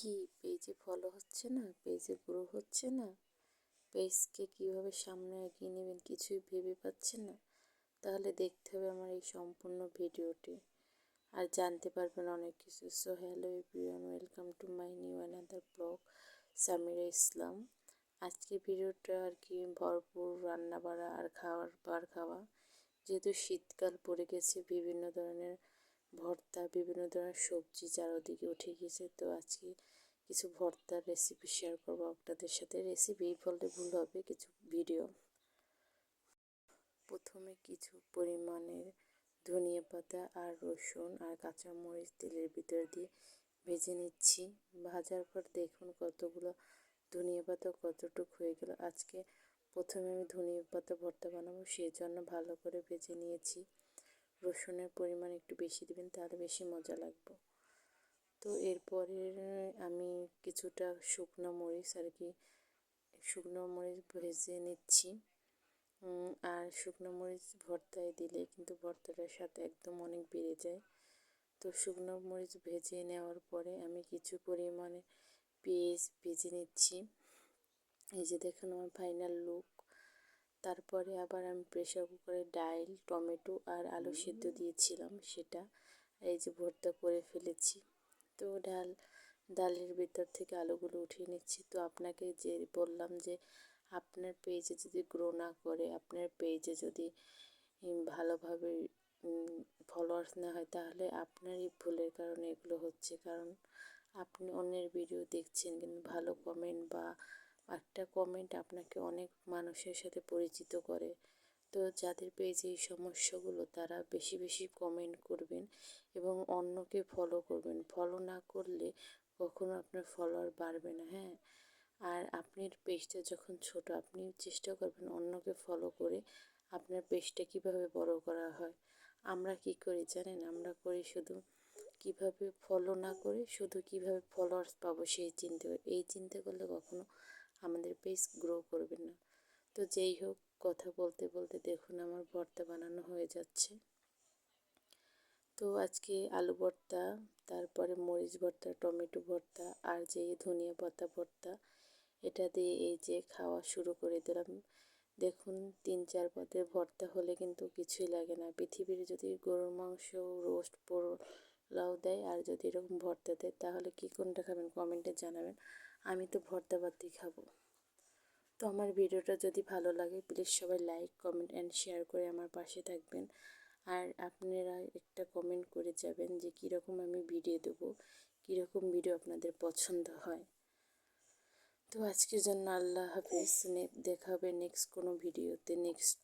কি পেজে ফলো হচ্ছে না, পেজে গ্রো হচ্ছে না, পেজকে কীভাবে সামনে এগিয়ে নেবেন কিছুই ভেবে পাচ্ছেন না, তাহলে দেখতে হবে আমার এই সম্পূর্ণ ভিডিওটি আর জানতে পারবেন অনেক কিছু। So hello everyone, welcome to my new another blog Samira Islam. আজকে ভিডিওটা আর কি ভরপুর রান্না বাড়া আর খাওয়া। যেহেতু শীতকাল পড়ে গেছে, বিভিন্ন ধরনের ভর্তা, বিভিন্ন ধরনের সবজি চারদিকে উঠে গেছে। তো আজকে কিছু ভর্তার রেসিপি শেয়ার করবো আপনাদের সাথে। রেসিপি বললে ভুল হবে, কিছু ভিডিও। প্রথমে কিছু পরিমাণের ধনিয়া পাতা আর রসুন আর কাঁচামরিচ তেলের ভিতর দিয়ে ভেজে নিচ্ছি। ভাজার পর দেখুন কতগুলো ধনিয়া পাতা কতটুকু হয়ে গেল। আজকে প্রথমে আমি ধনিয়া পাতা ভর্তা বানাবো, সেই জন্য ভালো করে ভেজে নিয়েছি। রসুনের পরিমাণ একটু বেশি দেবেন, তাহলে বেশি মজা লাগবে। তো এরপরে আমি কিছুটা শুকনো মরিচ ভেজে নিচ্ছি। আর শুকনো মরিচ ভর্তায় দিলে কিন্তু ভর্তাটার স্বাদ একদম অনেক বেড়ে যায়। তো শুকনো মরিচ ভেজে নেওয়ার পরে আমি কিছু পরিমাণে পেঁয়াজ ভেজে নিচ্ছি। এই যে দেখুন আমার ফাইনাল লুক। তারপরে আবার আমি প্রেসার কুকারে ডাল, টমেটো আর আলু সিদ্ধ দিয়েছিলাম, সেটা এই যে ভর্তা করে ফেলেছি। তো ডালের ভিতর থেকে আলুগুলো উঠিয়ে নিচ্ছি। তো আপনাকে যে বললাম যে আপনার পেজে যদি গ্রো না করে, আপনার পেজে যদি ভালোভাবে ফলোয়ার্স না হয়, তাহলে আপনারই ভুলের কারণে এগুলো হচ্ছে। কারণ আপনি অন্যের ভিডিও দেখছেন, কিন্তু ভালো কমেন্ট বা একটা কমেন্ট আপনাকে অনেক মানুষের সাথে পরিচিত করে। তো যাদের পেজে এই সমস্যাগুলো, তারা বেশি বেশি কমেন্ট করবেন এবং অন্যকে ফলো করবেন। ফলো না করলে কখনো আপনার ফলোয়ার বাড়বে না, হ্যাঁ। আর আপনার পেজটা যখন ছোট, আপনি চেষ্টা করবেন অন্যকে ফলো করে আপনার পেজটা কীভাবে বড় করা হয়। আমরা কি করি জানেন? আমরা করি শুধু কিভাবে ফলো না করে শুধু কিভাবে ফলোয়ার্স পাবো সেই চিন্তা করি। এই চিন্তা করলে কখনো আমাদের পেজ গ্রো করবে না। তো যেই হোক, কথা বলতে বলতে দেখুন আমার ভর্তা বানানো হয়ে যাচ্ছে। তো আজকে আলু ভর্তা, তারপরে মরিচ ভর্তা, টমেটো ভর্তা আর যে ধনিয়া পাতা ভর্তা, এটা দিয়ে এই যে খাওয়া শুরু করে দিলাম। দেখুন 3-4 পাতের ভর্তা হলে কিন্তু কিছুই লাগে না। পৃথিবীর যদি গরুর মাংস, রোস্ট, পোলাও দেয় আর যদি এরকম ভর্তা দেয়, তাহলে কি কোনটা খাবেন কমেন্টে জানাবেন। আমি তো ভর্তা ভাতই খাবো। তো আমার ভিডিওটা যদি ভালো লাগে, প্লিজ সবাই লাইক, কমেন্ট অ্যান্ড শেয়ার করে আমার পাশে থাকবেন। আর আপনারা একটা কমেন্ট করে যাবেন যে কীরকম আমি ভিডিও দেবো, কীরকম ভিডিও আপনাদের পছন্দ হয়। তো আজকের জন্য আল্লাহ হাফেজ। দেখা হবে নেক্সট কোনো ভিডিওতে, নেক্সট